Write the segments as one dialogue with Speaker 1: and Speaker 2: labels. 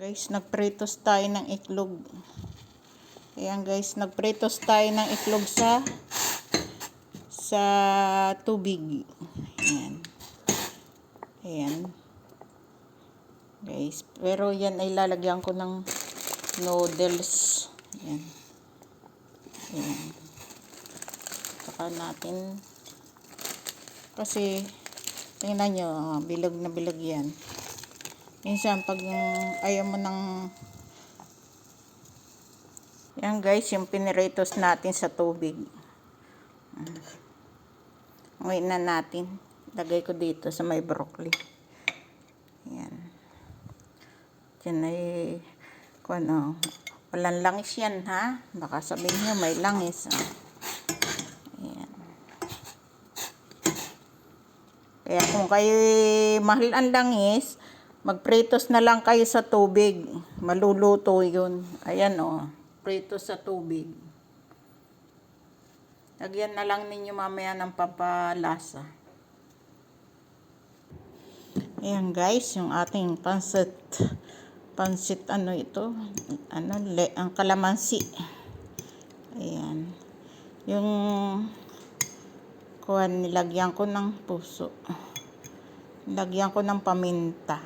Speaker 1: Guys, nagpritos tayo ng itlog. Ayan guys, nagpritos tayo ng itlog sa tubig. Ayan. Ayan. Guys, pero yan ay lalagyan ko ng noodles. Ayan. Ayan. Saka natin kasi tingnan nyo, bilog na bilog yan. Minsan pag ayaw mo ng yan guys, yung piniritos natin sa tubig. Ngayon na natin. Lagay ko dito sa may broccoli. Yan. Diyan ay kung ano, walang langis yan ha. Baka sabihin nyo may langis. Ayan. Kaya kung kayo mahal ang langis, magpritos na lang kayo sa tubig. Maluluto yun. Ayan o. Prito sa tubig. Lagyan na lang ninyo mamaya ng pampalasa. Ayan guys, yung ating pansit ano ito? Ang kalamansi. Ayan. Yung nilagyan ko ng puso. Nilagyan ko ng paminta.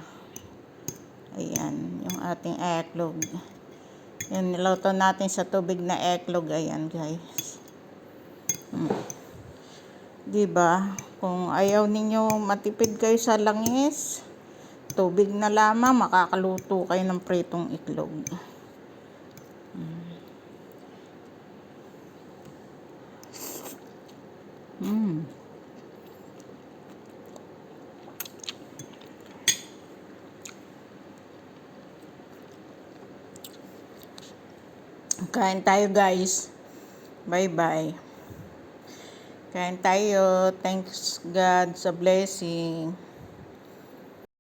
Speaker 1: Ayan, yung ating eggnog. Yan, niluto natin sa tubig na eggnog. Ayan guys. Diba? Kung ayaw ninyo matipid kayo sa langis, tubig na lamang, makakaluto kayo ng pritong itlog. Kain tayo guys. Bye bye. Kain tayo. Thanks God sa blessing.